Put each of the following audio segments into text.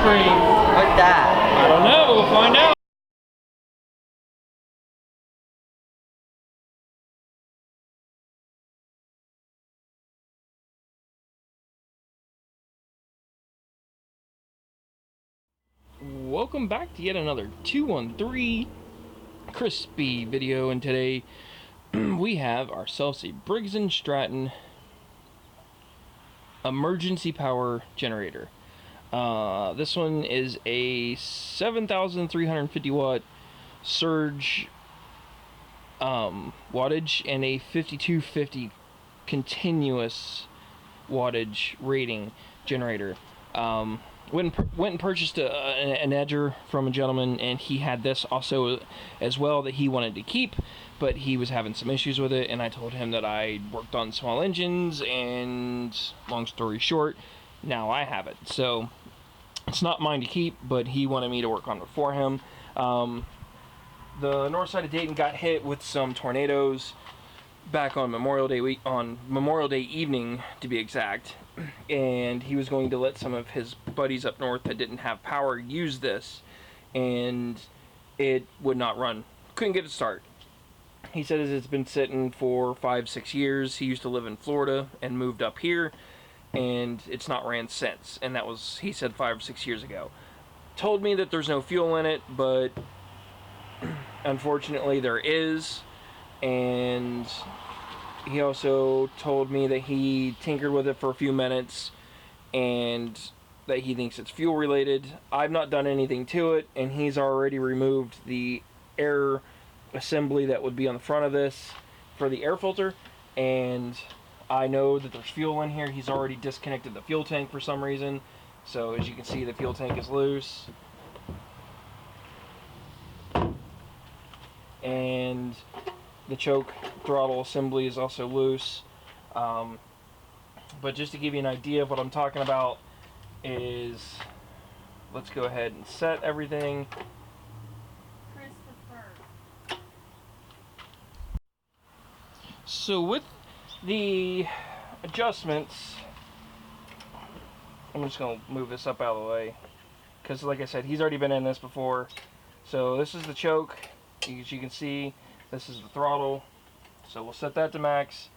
screen. What's that? I don't know, we'll find out. Welcome back to yet another 213 crispy video, and today we have ourselves a Briggs & Stratton emergency power generator. This one is a 7,350 watt surge wattage and a 5250 continuous wattage rating generator. Went and purchased an edger from a gentleman, and he had this also as well that he wanted to keep, but he was having some issues with it, and I told him that I worked on small engines, and long story short, now I have it. So it's not mine to keep, but he wanted me to work on it for him. The north side of Dayton got hit with some tornadoes back on Memorial Day evening, to be exact, and he was going to let some of his buddies up north that didn't have power use this, and it would not run. Couldn't get it to start. He said it's been sitting for 5-6 years. He used to live in Florida and moved up here, and it's not ran since, and that was, he said, 5 or 6 years ago. Told me that there's no fuel in it, but unfortunately there is. And he also told me that he tinkered with it for a few minutes and that he thinks it's fuel related. I've not done anything to it, and he's already removed the air assembly that would be on the front of this for the air filter, and I know that there's fuel in here. He's already disconnected the fuel tank for some reason, so as you can see, the fuel tank is loose, and the choke throttle assembly is also loose. But just to give you an idea of what I'm talking about is, let's go ahead and set everything. So with the adjustments, I'm just going to move this up out of the way, because like I said, he's already been in this before. So this is the choke, as you can see. This is the throttle, so we'll set that to max.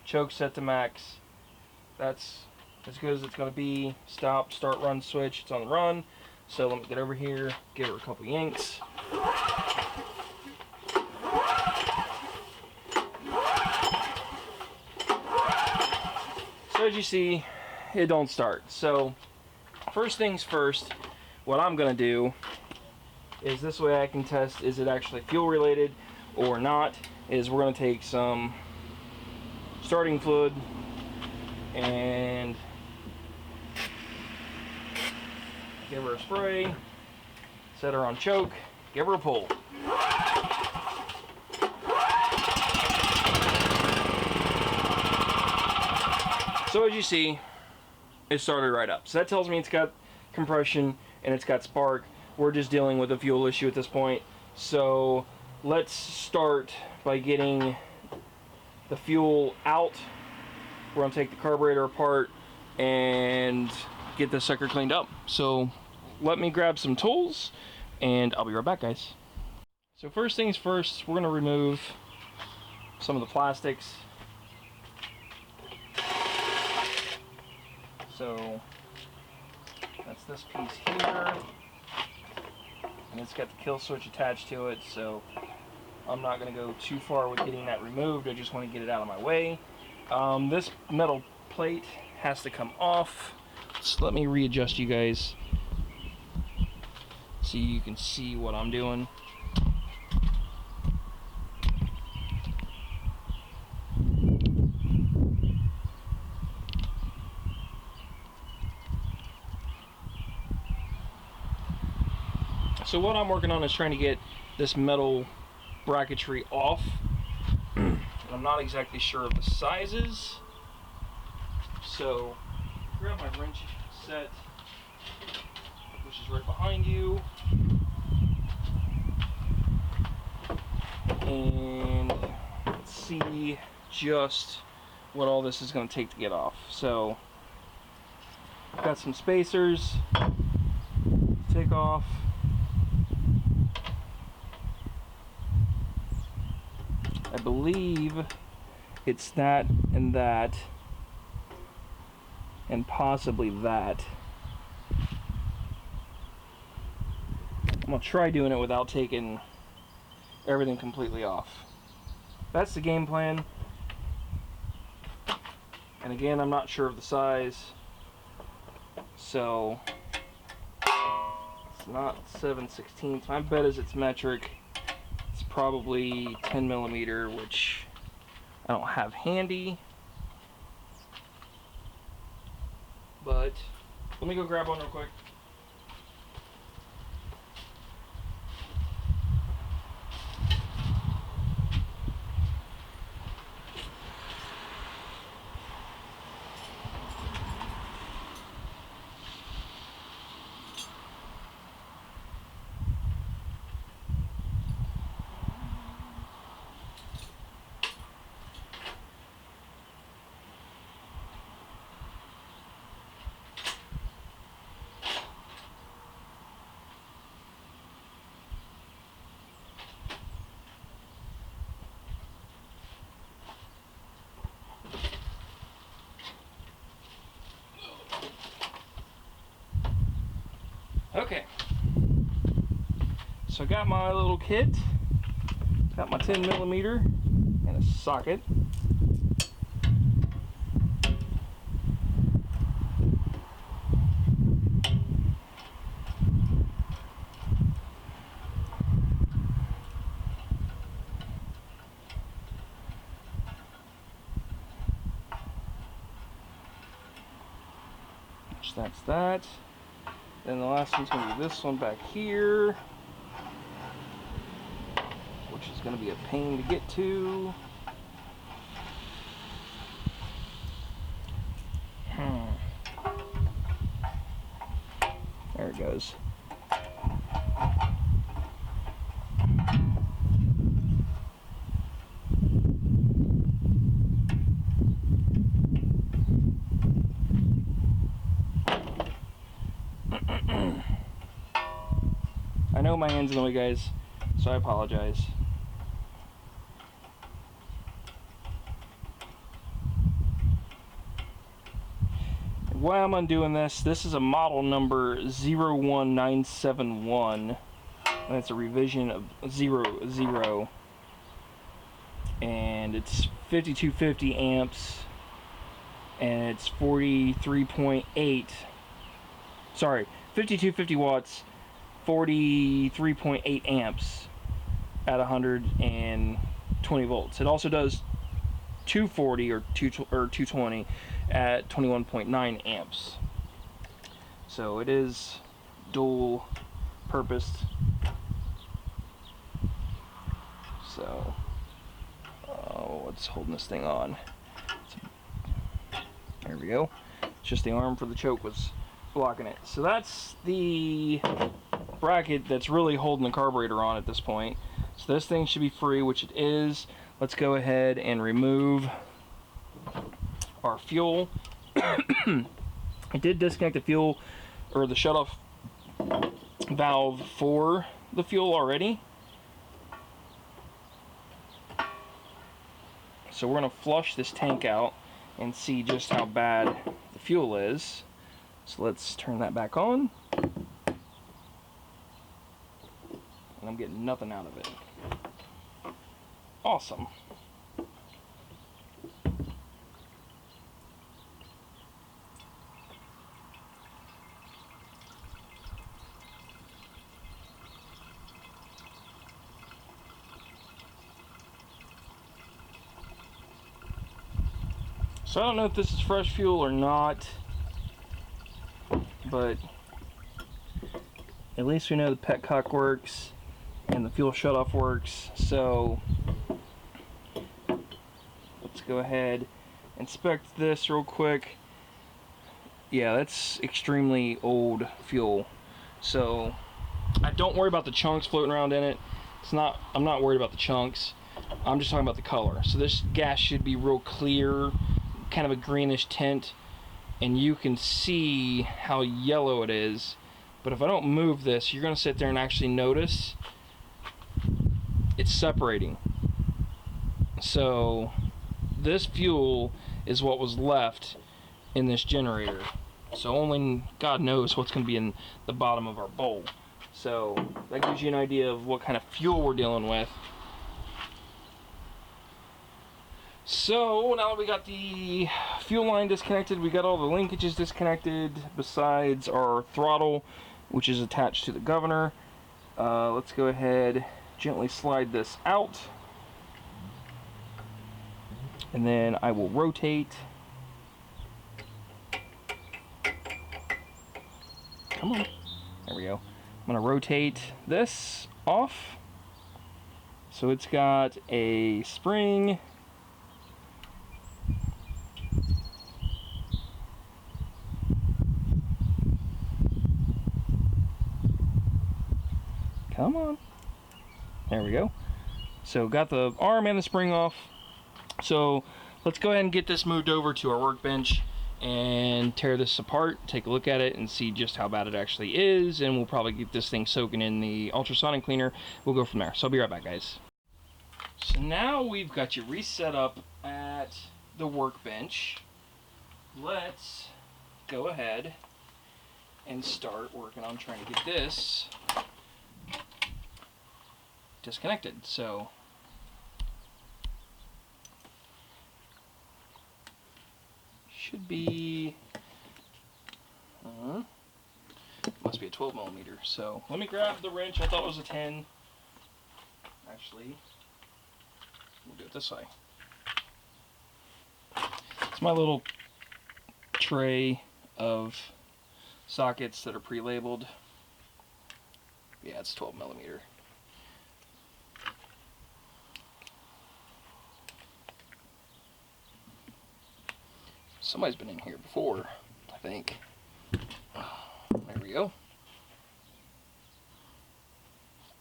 Choke set to max. That's as good as it's going to be. Stop, start, run switch. It's on the run. So let me get over here, give her a couple yanks. So as you see, it don't start. So first things first, what I'm going to do is, this way I can test is it actually fuel related or not, is we're going to take some starting fluid and give her a spray, set her on choke, give her a pull. So as you see, it started right up. So that tells me it's got compression and it's got spark. We're just dealing with a fuel issue at this point. So let's start by getting the fuel out. We're going to take the carburetor apart and get this sucker cleaned up. So let me grab some tools and I'll be right back, guys. So first things first, we're going to remove some of the plastics. So that's this piece here, and it's got the kill switch attached to it, so I'm not going to go too far with getting that removed. I just want to get it out of my way. This metal plate has to come off, so let me readjust you guys so you can see what I'm doing. So what I'm working on is trying to get this metal bracketry off. I'm not exactly sure of the sizes, so grab my wrench set, which is right behind you, and let's see just what all this is going to take to get off. So I've got some spacers. take off. I believe it's that, and possibly that. I'm gonna try doing it without taking everything completely off. That's the game plan. And again, I'm not sure of the size, so it's not 7/16. My bet is it's metric. It's probably 10 millimeter, which I don't have handy. But let me go grab one real quick. Okay, so I got my little kit, got my 10 millimeter and a socket. So that's that. Then the last one's going to be this one back here, which is going to be a pain to get to. There it goes. I know my hand's in the way, guys, so I apologize. Why am I doing this? This is a model number 01971, and it's a revision of 00, and it's 5250 amps, and it's 43.8. Sorry, 5250 watts. 43.8 amps at 120 volts. It also does 240 or 220 at 21.9 amps. So it is dual purposed. So what's holding this thing on? There we go. It's just the arm for the choke was blocking it. So that's the bracket that's really holding the carburetor on at this point. So this thing should be free, which it is. Let's go ahead and remove our fuel. I did disconnect the fuel, or the shutoff valve for the fuel already. So we're going to flush this tank out and see just how bad the fuel is. So let's turn that back on. And I'm getting nothing out of it. Awesome. So I don't know if this is fresh fuel or not, but at least we know the petcock works and the fuel shutoff works. So let's go ahead and inspect this real quick. Yeah, that's extremely old fuel. So I don't worry about the chunks floating around in it. I'm not worried about the chunks. I'm just talking about the color. So this gas should be real clear, kind of a greenish tint, and you can see how yellow it is But if I don't move this, you're going to sit there and actually notice it's separating. So this fuel is what was left in this generator. So only God knows what's going to be in the bottom of our bowl. So that gives you an idea of what kind of fuel we're dealing with. So now that we got the fuel line disconnected, we got all the linkages disconnected besides our throttle, which is attached to the governor. Let's go ahead, gently slide this out. And then I will rotate. Come on. There we go. I'm going to rotate this off. So it's got a spring. Come on. There we go. So got the arm and the spring off. So let's go ahead and get this moved over to our workbench and tear this apart, take a look at it, and see just how bad it actually is, and we'll probably get this thing soaking in the ultrasonic cleaner. We'll go from there. So I'll be right back, guys. So now we've got you reset up at the workbench. Let's go ahead and start working on trying to get this disconnected. So should be must be a 12 millimeter. So let me grab the wrench. I thought it was a 10. Actually, we'll do it this way. It's my little tray of sockets that are pre-labeled. Yeah, it's 12 millimeter. Somebody's been in here before, I think. There we go.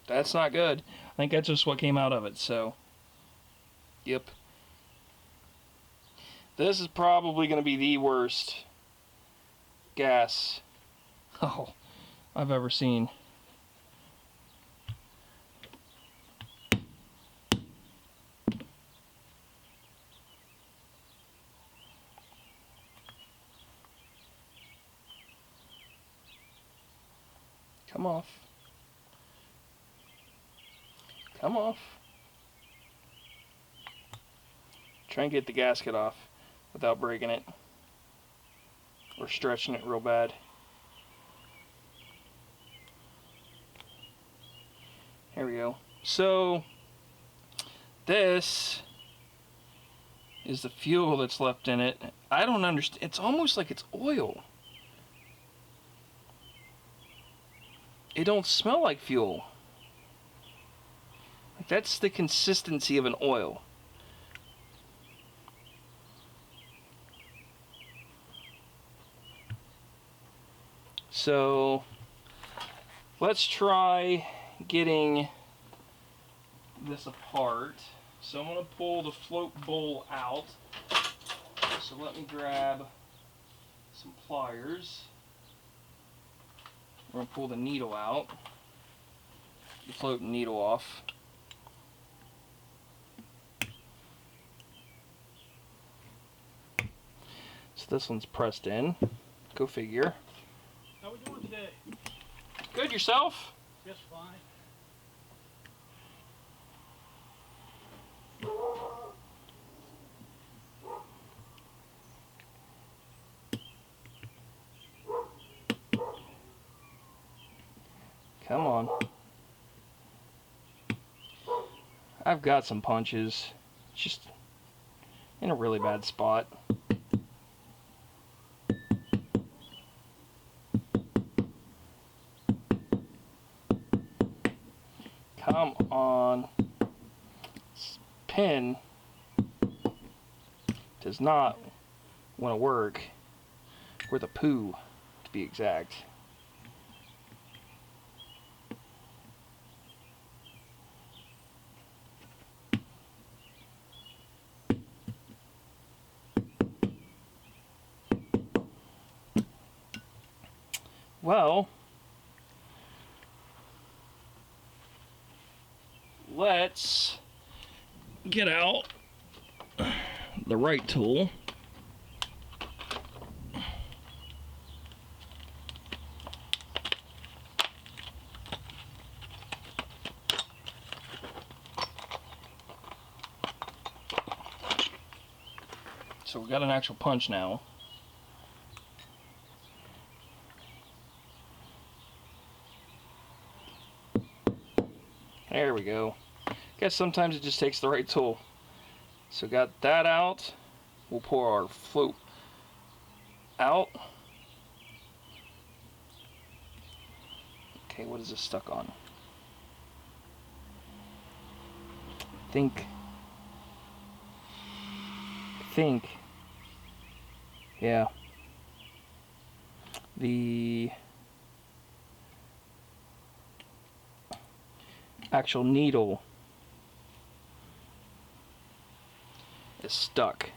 That's not good. I think that's just what came out of it, so. Yep. This is probably going to be the worst gas I've ever seen. Come off. Come off. Try and get the gasket off without breaking it or stretching it real bad. Here we go. So this is the fuel that's left in it. I don't understand. It's almost like it's oil. It don't smell like fuel. Like, that's the consistency of an oil. So let's try getting this apart. So I'm going to pull the float bowl out. So let me grab some pliers. We're going to pull the needle out, the floating needle off. So this one's pressed in. Go figure. How we doing today? Good, yourself? Just fine. Come on. I've got some punches. Just in a really bad spot. Come on. This pin does not want to work. Or the poo, to be exact. Well, let's get out the right tool. So we got an actual punch now. There we go. Guess sometimes it just takes the right tool. So got that out. We'll pour our float out. Okay, what is this stuck on? I think, yeah. The actual needle is stuck.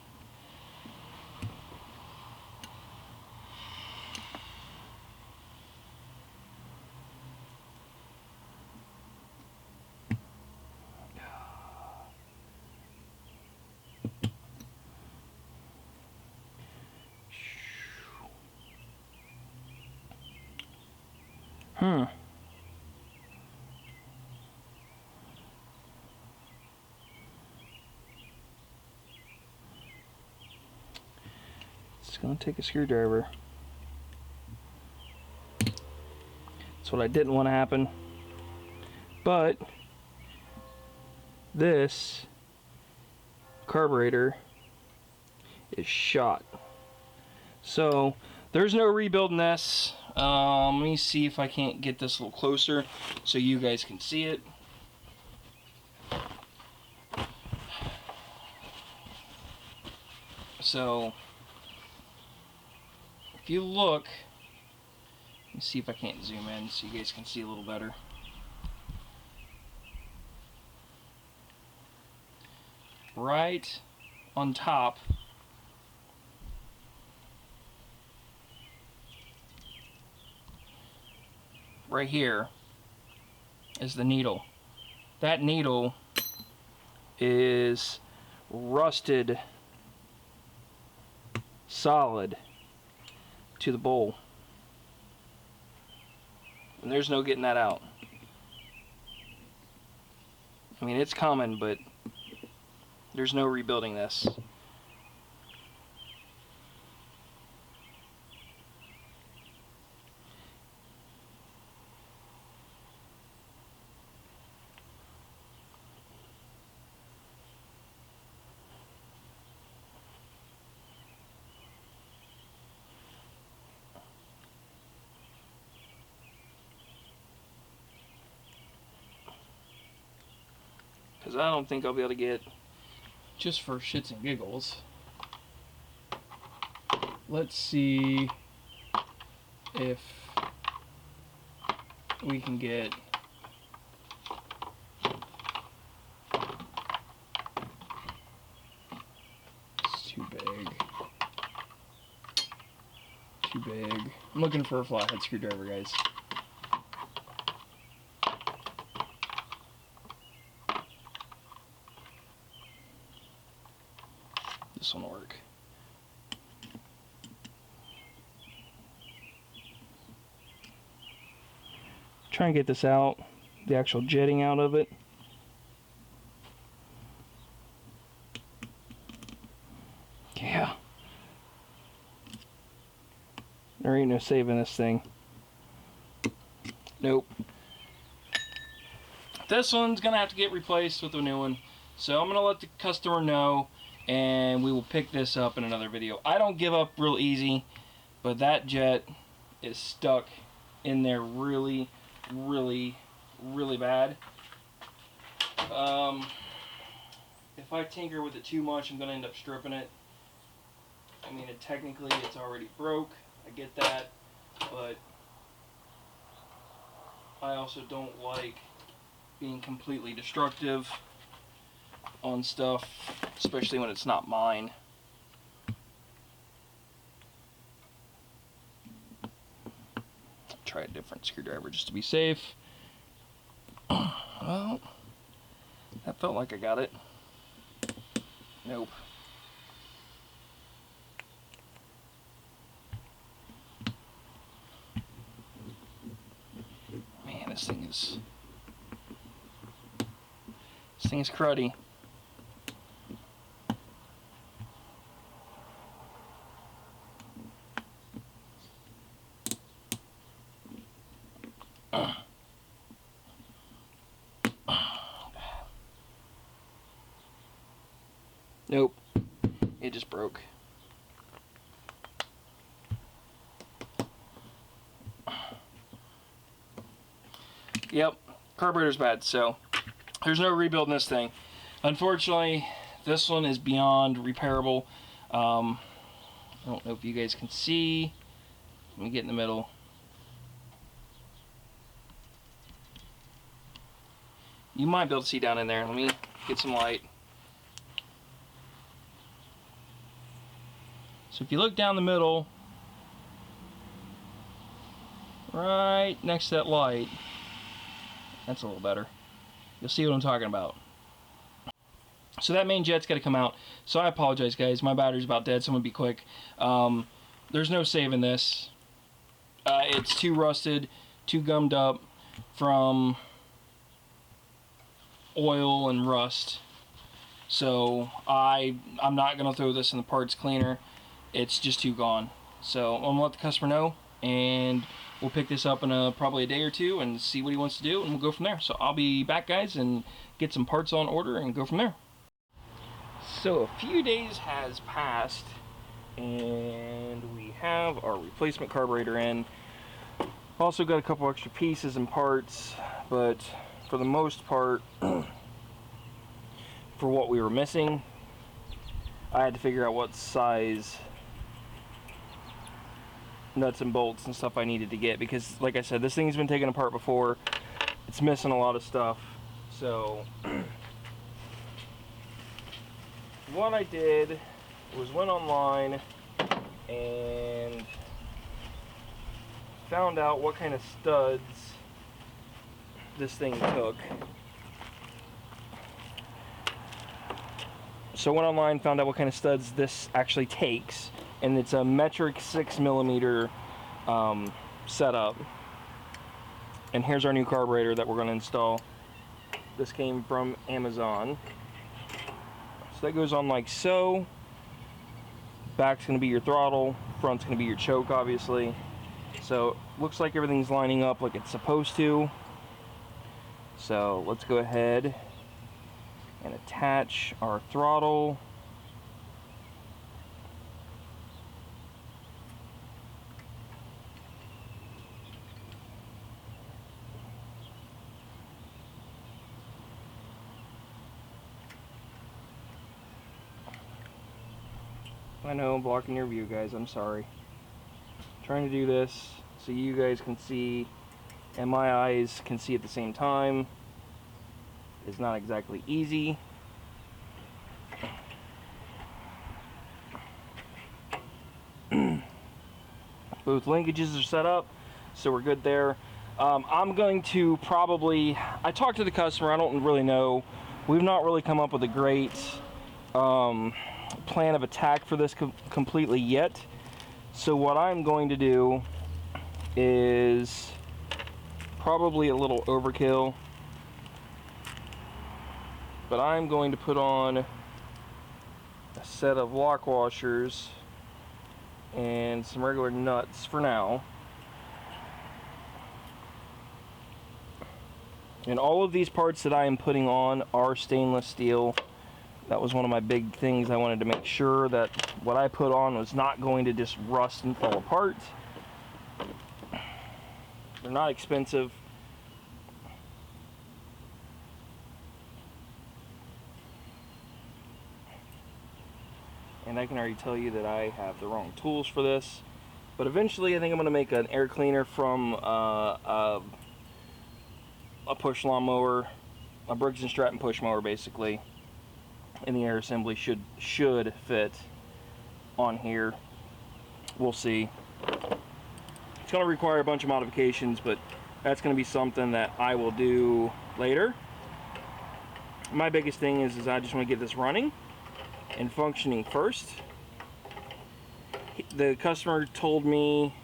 It's gonna take a screwdriver. That's what I didn't want to happen. But this carburetor is shot. So there's no rebuilding this. Let me see if I can't get this a little closer so you guys can see it. So if you look, let me see if I can't zoom in so you guys can see a little better. Right on top right here is the needle. That needle is rusted solid to the bowl, and there's no getting that out. I mean, it's common, but there's no rebuilding this. Because I don't think I'll be able to get, just for shits and giggles, let's see if we can get it's too big. Too big. I'm looking for a flathead screwdriver, guys. This one will work. Try and get this out, the actual jetting out of it. Yeah. There ain't no saving this thing. Nope. This one's gonna have to get replaced with a new one. So I'm gonna let the customer know, and we will pick this up in another video. I don't give up real easy, but that jet is stuck in there really bad. If I tinker with it too much, I'm gonna end up stripping it. I mean, technically it's already broke, I get that, but I also don't like being completely destructive on stuff, especially when it's not mine. Try a different screwdriver just to be safe. Well, That felt like I got it. Nope. Man, this thing is cruddy. Nope. It just broke. Yep, carburetor's bad, so there's no rebuilding this thing. Unfortunately, this one is beyond repairable. I don't know if you guys can see. Let me get in the middle. You might be able to see down in there. Let me get some light. So if you look down the middle, right next to that light, that's a little better. You'll see what I'm talking about. So that main jet's got to come out. So I apologize, guys. My battery's about dead, so I'm going to be quick. There's no saving this. It's too rusted, too gummed up from oil and rust. So I'm not going to throw this in the parts cleaner. It's just too gone. So I'm going to let the customer know, and we'll pick this up in probably a day or two and see what he wants to do, and we'll go from there. So I'll be back, guys, and get some parts on order and go from there. So a few days has passed, and we have our replacement carburetor in. Also got a couple extra pieces and parts, but for the most part, for what we were missing, I had to figure out what size nuts and bolts and stuff I needed to get, because like I said, this thing's been taken apart before. It's missing a lot of stuff. So what I did was went online and found out what kind of studs this thing took. So went online, found out what kind of studs this actually takes, and it's a metric 6mm setup. And here's our new carburetor that we're going to install. This came from Amazon. So that goes on like so. Back's going to be your throttle, front's going to be your choke, obviously. So looks like everything's lining up like it's supposed to. So let's go ahead and attach our throttle. I know I'm blocking your view, guys, I'm sorry. Trying to do this so you guys can see and my eyes can see at the same time is not exactly easy. Both linkages are set up, so we're good there. I'm going to probably, I talked to the customer, I don't really know. We've not really come up with a great plan of attack for this completely yet. So what I'm going to do is probably a little overkill, but I'm going to put on a set of lock washers and some regular nuts for now. And all of these parts that I am putting on are stainless steel. That was one of my big things. I wanted to make sure that what I put on was not going to just rust and fall apart. They're not expensive. And I can already tell you that I have the wrong tools for this. But eventually I think I'm going to make an air cleaner from a push lawnmower, a Briggs and Stratton push mower basically. And the air assembly should fit on here. We'll see. It's going to require a bunch of modifications, but that's going to be something that I will do later. my biggest thing is I just want to get this running and functioning first. The customer told me,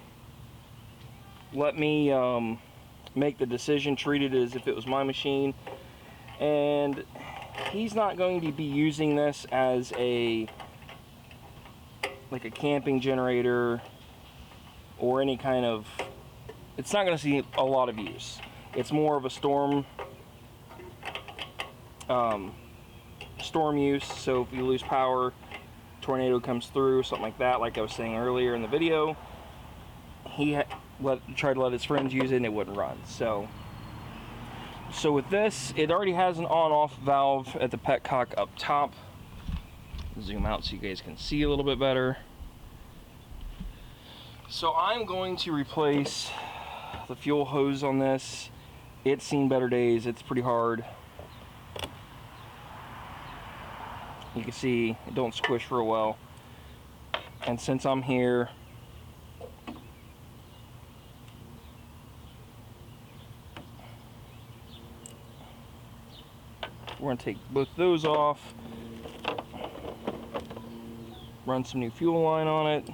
let me make the decision, treat it as if it was my machine, and he's not going to be using this as like a camping generator or any kind of, it's not going to see a lot of use. It's more of a storm use, so if you lose power, tornado comes through, something like that, like I was saying earlier in the video, he tried to let his friends use it and it wouldn't run. So with this, it already has an on-off valve at the petcock up top. Zoom out so you guys can see a little bit better. So I'm going to replace the fuel hose on this. It's seen better days. It's pretty hard. You can see it don't squish real well. And since I'm here, we're going to take both those off, run some new fuel line on it,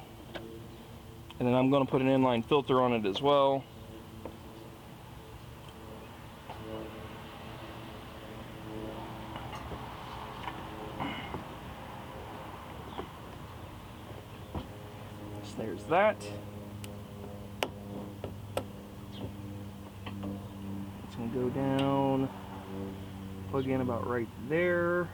and then I'm going to put an inline filter on it as well. So there's that. It's going to go down, plug in about right there.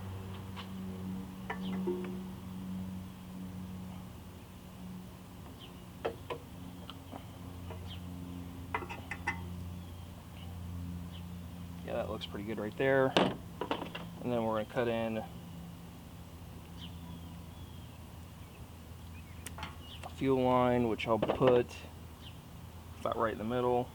Yeah, that looks pretty good right there. And then we're going to cut in a fuel line, which I'll put about right in the middle.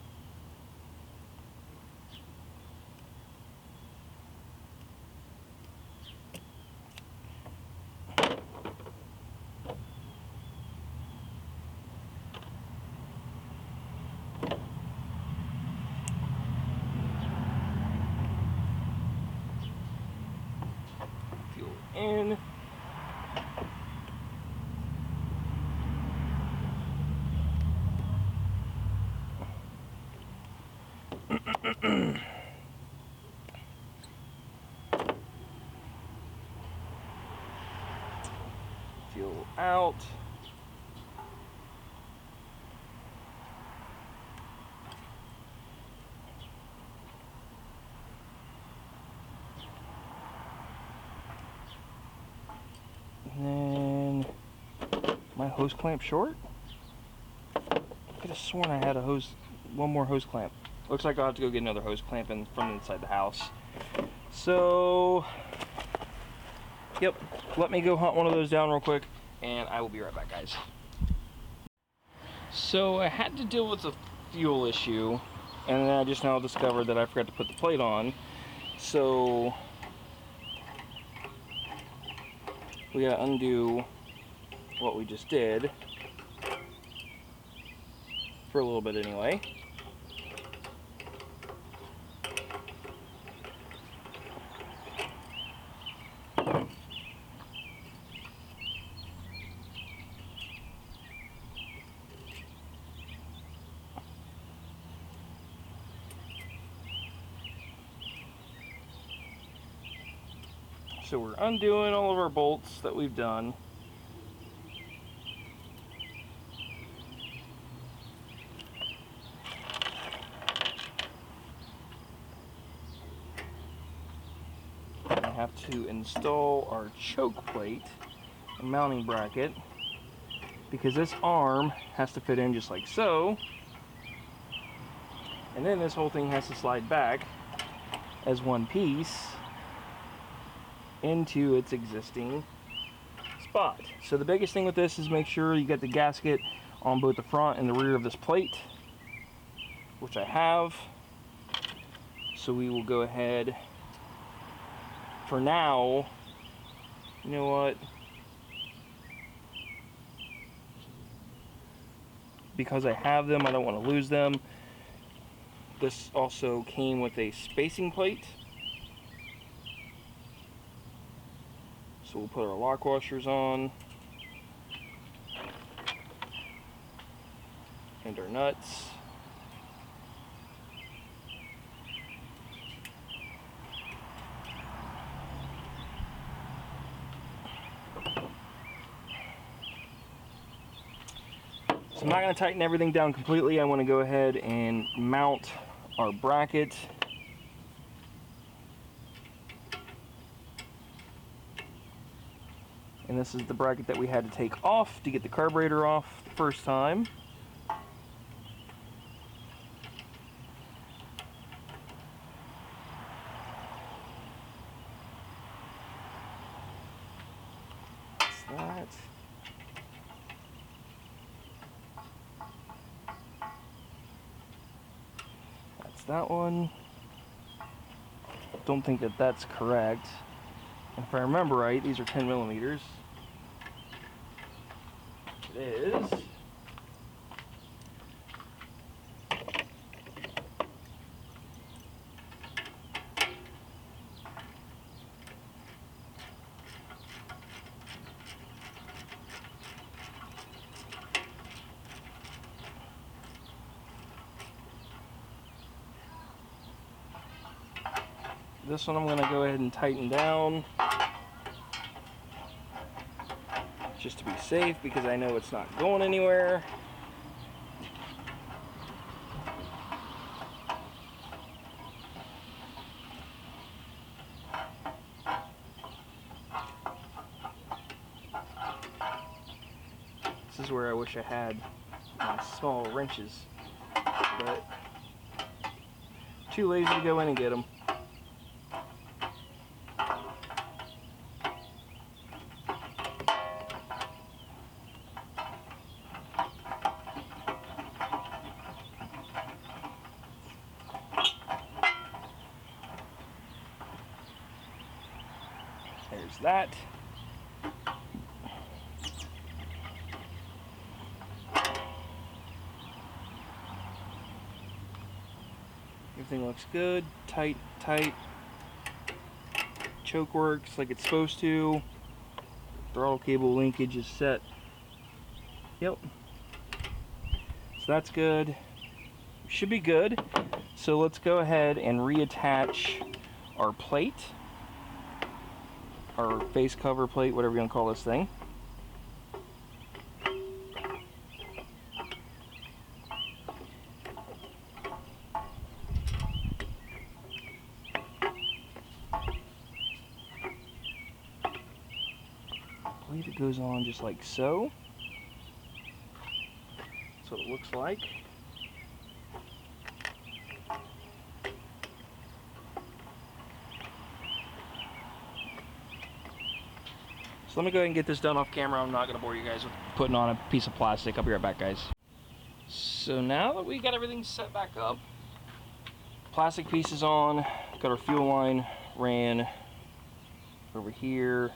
In. Fuel out. And then my hose clamp short. I could have sworn I had one more hose clamp. Looks like I'll have to go get another hose clamp from inside the house. So, yep, let me go hunt one of those down real quick, and I will be right back, guys. So I had to deal with a fuel issue, and then I just now discovered that I forgot to put the plate on. So we gotta undo what we just did, for a little bit anyway. So we're undoing all of our bolts that we've done. I have to install our choke plate and mounting bracket, because this arm has to fit in just like so, and then this whole thing has to slide back as one piece into its existing spot. So the biggest thing with this is make sure you get the gasket on both the front and the rear of this plate, which I have. So we will go ahead, for now, you know what, because I have them, I don't want to lose them. This also came with a spacing plate, So we'll put our lock washers on. And our nuts. So I'm not going to tighten everything down completely. I want to go ahead and mount our bracket. And this is the bracket that we had to take off to get the carburetor off the first time. That. That's that one. Don't think that that's correct. If I remember right, these are 10 millimeters. It is. This one I'm going to go ahead and tighten down just to be safe because I know it's not going anywhere. This is where I wish I had my small wrenches, but too lazy to go in and get them. There's that. Everything looks good, tight. Choke works like it's supposed to. Throttle cable linkage is set. Yep. So that's good. Should be good. So let's go ahead and reattach our plate. Our face cover plate, whatever you want to call this thing. I believe it goes on just like so. That's what it looks like. So let me go ahead and get this done off camera. I'm not going to bore you guys with putting on a piece of plastic. I'll be right back, guys. So now that we got everything set back up, plastic piece is on, got our fuel line ran over here.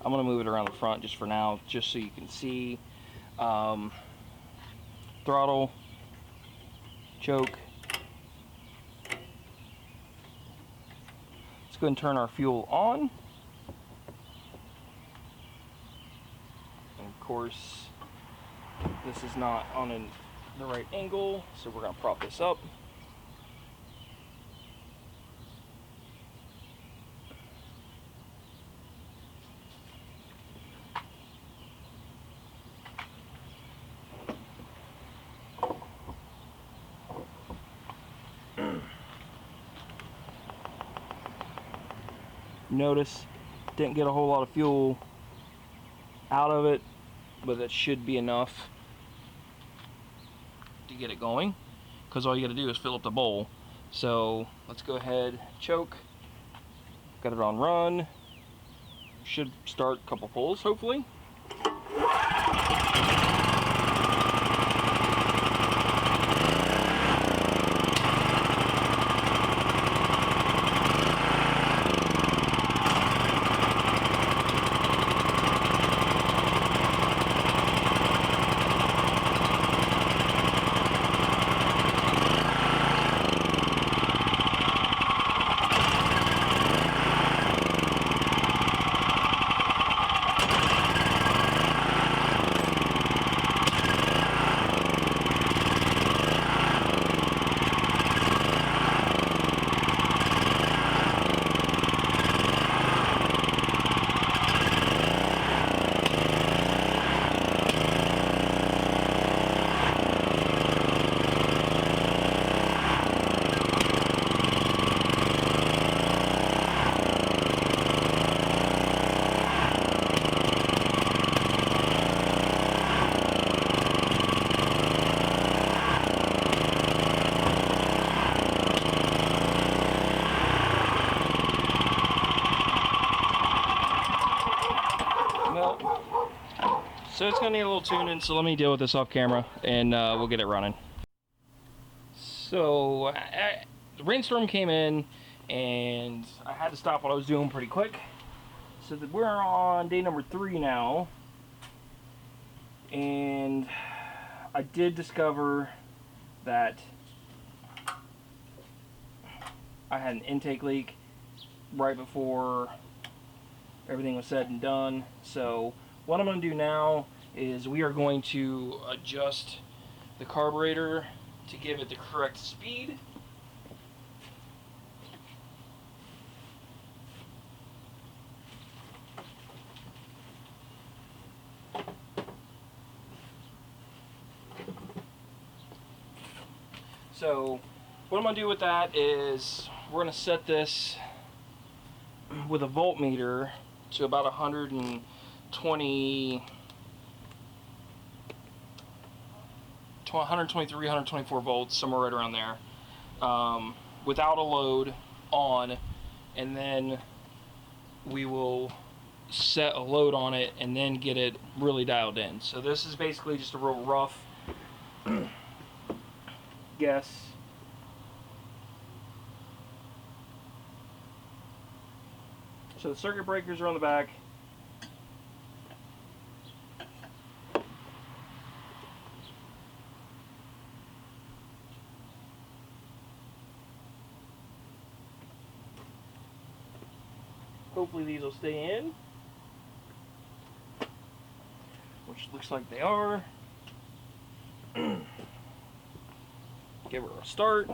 I'm going to move it around the front just for now, just so you can see. Throttle, choke. Let's go ahead and turn our fuel on. And of course, this is not on the right angle, so we're going to prop this up. Notice, didn't get a whole lot of fuel out of it, but that should be enough to get it going, because all you got to do is fill up the bowl. So let's go ahead, choke, got it on run, should start a couple pulls hopefully. belt. So it's gonna need a little tuning, so let me deal with this off camera and we'll get it running. So the rainstorm came in and I had to stop what I was doing pretty quick. So we're on day number 3 now, and I did discover that I had an intake leak right before everything was said and done. So what I'm going to do now is we are going to adjust the carburetor to give it the correct speed. So what I'm going to do with that is we're going to set this with a voltmeter to about 123, 124 volts, somewhere right around there, without a load on, and then we will set a load on it and then get it really dialed in. So this is basically just a real rough guess. So the circuit breakers are on the back. Hopefully these will stay in, which looks like they are. Give her a start.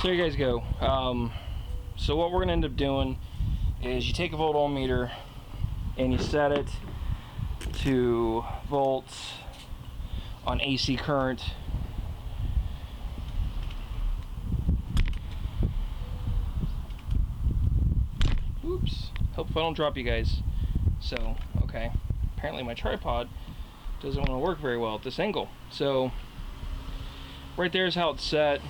So there you guys go. So what we're gonna end up doing is you take a volt ohm meter and you set it to volts on AC current. Oops, hope I don't drop you guys. So, okay, apparently my tripod doesn't want to work very well at this angle. So, right there is how it's set.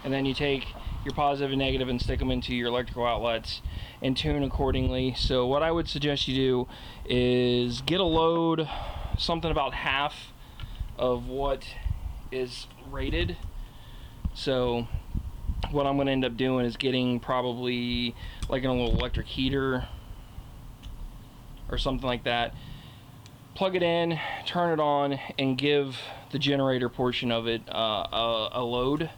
And then you take your positive and negative and stick them into your electrical outlets and tune accordingly. So what I would suggest you do is get a load, something about half of what is rated. So what I'm going to end up doing is getting probably like a little electric heater or something like that. Plug it in, turn it on, and give the generator portion of it a load,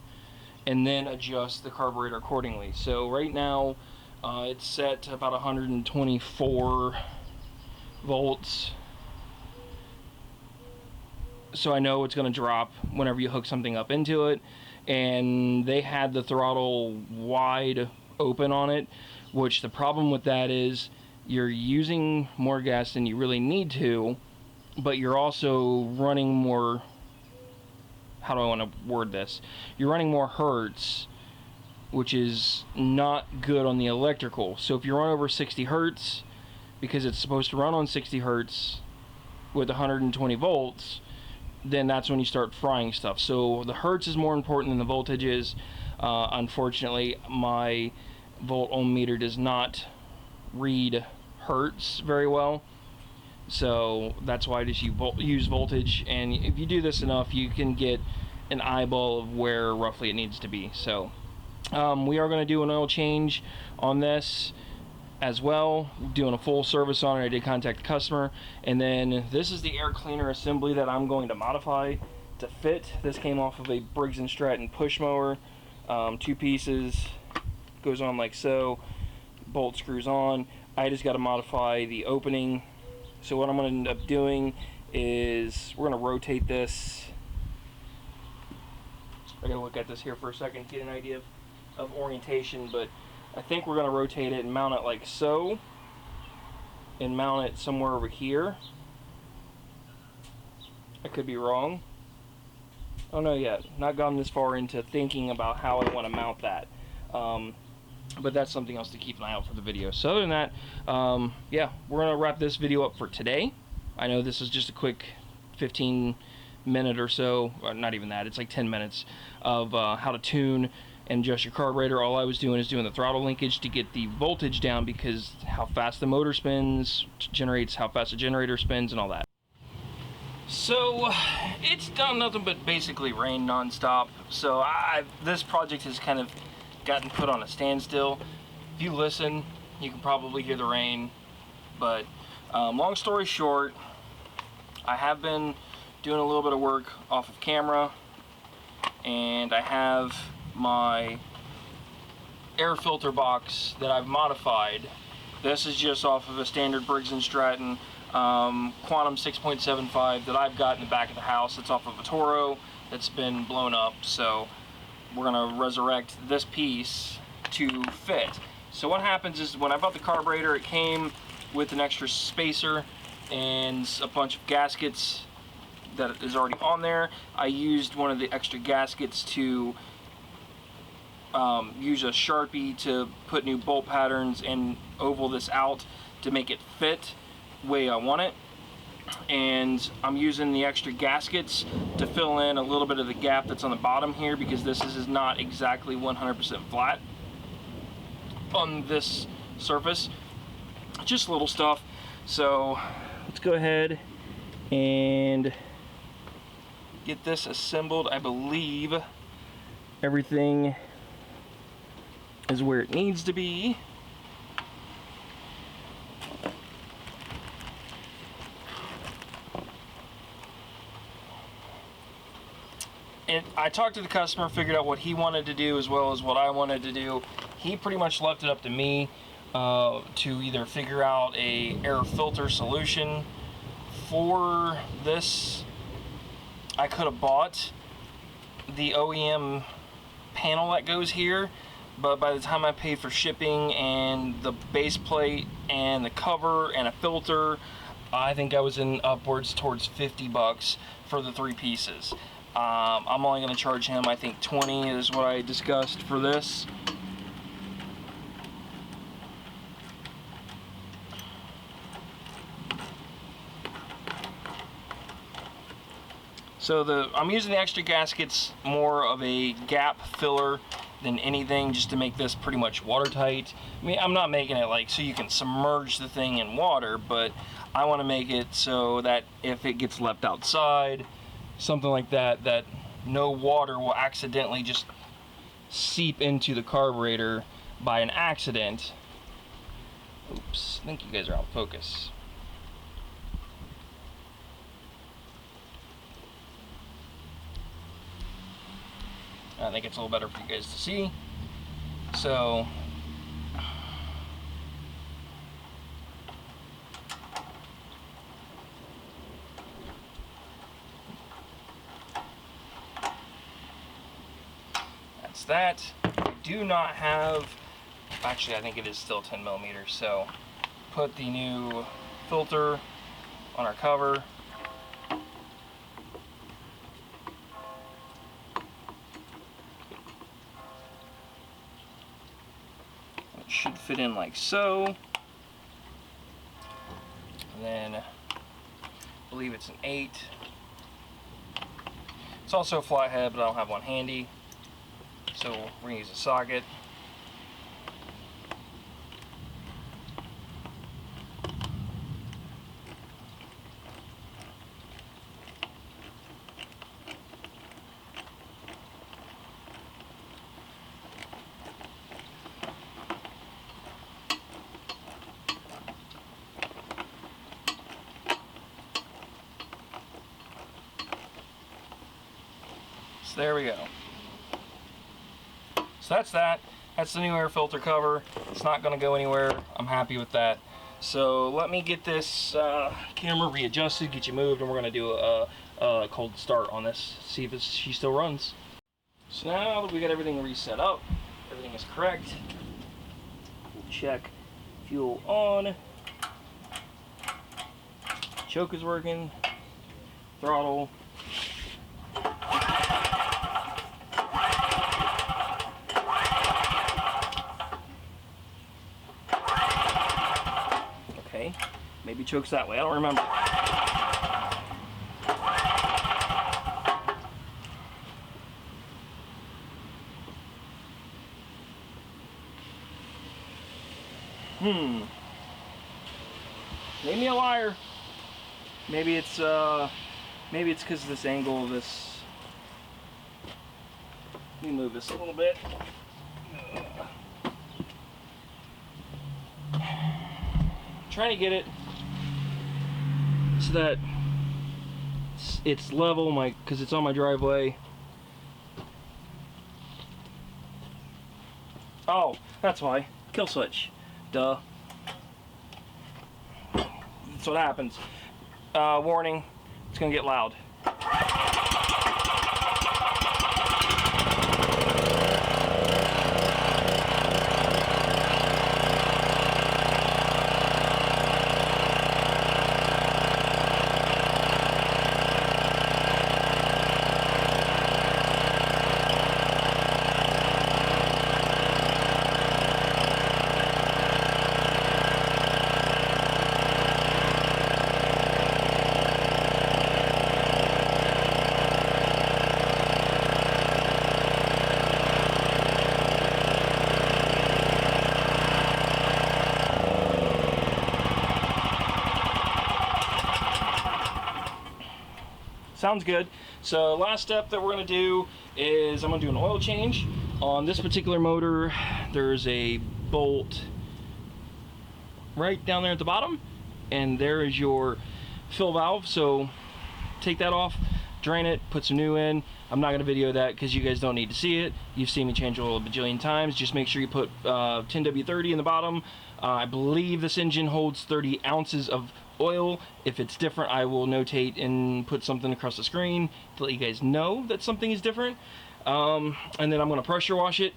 and then adjust the carburetor accordingly. So right now it's set to about 124 volts. So I know it's going to drop whenever you hook something up into it. And they had the throttle wide open on it, which the problem with that is you're using more gas than you really need to, but you're also running more, how do I want to word this? You're running more hertz, which is not good on the electrical. So if you run over 60 hertz, because it's supposed to run on 60 hertz with 120 volts, then that's when you start frying stuff. So the hertz is more important than the voltage is. Unfortunately, my volt ohm meter does not read hertz very well. So that's why I just use voltage, and if you do this enough, you can get an eyeball of where roughly it needs to be. So we are going to do an oil change on this as well, doing a full service on it. I did contact the customer, and then this is the air cleaner assembly that I'm going to modify to fit. This came off of a Briggs and Stratton push mower, 2 pieces, goes on like so, bolt screws on. I just got to modify the opening. So what I'm going to end up doing is we're going to rotate this. I got to look at this here for a second, get an idea of orientation, but I think we're going to rotate it and mount it like so, and mount it somewhere over here. I could be wrong. Oh no, yet not gone this far into thinking about how I want to mount that. But that's something else to keep an eye out for the video. So other than that, yeah, we're going to wrap this video up for today. I know this is just a quick 15-minute or so, or not even that, it's like 10 minutes of how to tune and adjust your carburetor. All I was doing is doing the throttle linkage to get the voltage down, because how fast the motor spins generates how fast the generator spins and all that. So it's done nothing but basically rain non-stop. So this project has kind of gotten put on a standstill. If you listen, you can probably hear the rain. But long story short, I have been doing a little bit of work off of camera, and I have my air filter box that I've modified. This is just off of a standard Briggs & Stratton Quantum 6.75 that I've got in the back of the house. It's off of a Toro that's been blown up, so we're gonna resurrect this piece to fit. So what happens is, when I bought the carburetor, it came with an extra spacer and a bunch of gaskets that is already on there. I used one of the extra gaskets to use a Sharpie to put new bolt patterns and oval this out to make it fit the way I want it. And I'm using the extra gaskets to fill in a little bit of the gap that's on the bottom here, because this is not exactly 100% flat on this surface. Just little stuff. So let's go ahead and get this assembled. I believe everything is where it needs to be. And I talked to the customer, figured out what he wanted to do as well as what I wanted to do. He pretty much left it up to me to either figure out a air filter solution for this. I could have bought the OEM panel that goes here, but by the time I paid for shipping and the base plate and the cover and a filter, I think I was in upwards towards 50 bucks for the 3 pieces. I'm only going to charge him, I think 20 is what I discussed for this. So I'm using the extra gaskets more of a gap filler than anything, just to make this pretty much watertight. I mean, I'm not making it like so you can submerge the thing in water, but I want to make it so that if it gets left outside, something like that, that no water will accidentally just seep into the carburetor by an accident. Oops, I think you guys are out of focus. I think it's a little better for you guys to see. So, that's that. I do not have, actually I think it is still 10 millimeters, so put the new filter on our cover. Should fit in like so, and then I believe it's an 8. It's also a flathead, but I don't have one handy, so we're gonna use a socket. There we go. So that's that. That's the new air filter cover. It's not going to go anywhere. I'm happy with that. So let me get this camera readjusted, get you moved, and we're going to do a cold start on this. See if she still runs. So now that we got everything reset up, everything is correct. We'll check fuel on. Choke is working. Throttle. Maybe choke's that way, I don't remember. Made me a liar. Maybe it's because of this angle of this. Let me move this a little bit. Trying to get it so that it's level, because it's on my driveway. Oh, that's why. Kill switch. Duh. That's what happens. Warning, it's gonna get loud. Sounds good. So last step that we're going to do is I'm going to do an oil change. On this particular motor, there's a bolt right down there at the bottom, and there is your fill valve. So take that off, drain it, put some new in. I'm not going to video that because you guys don't need to see it. You've seen me change oil a bajillion times. Just make sure you put 10W30 in the bottom. I believe this engine holds 30 ounces of oil. If it's different, I will notate and put something across the screen to let you guys know that something is different. And then I'm going to pressure wash it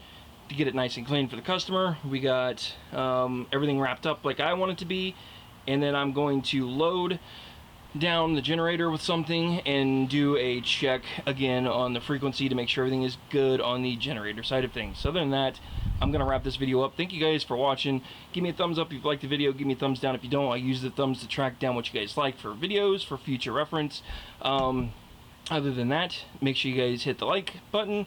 to get it nice and clean for the customer. We got everything wrapped up like I want it to be, and then I'm going to load down the generator with something and do a check again on the frequency to make sure everything is good on the generator side of things. So other than that, I'm gonna wrap this video up. Thank you guys for watching. Give me a thumbs up if you like the video. Give me a thumbs down if you don't. I use the thumbs to track down what you guys like for videos for future reference. Other than that, make sure you guys hit the like button,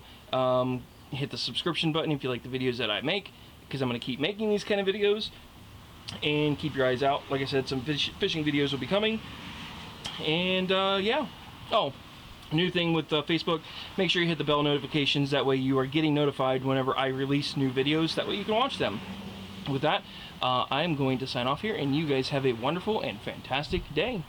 hit the subscription button if you like the videos that I make, because I'm going to keep making these kind of videos. And keep your eyes out. Like I said, some fishing videos will be coming. And yeah. Oh, new thing with Facebook, make sure you hit the bell notifications. That way you are getting notified whenever I release new videos. That way you can watch them. With that, I am going to sign off here, and you guys have a wonderful and fantastic day.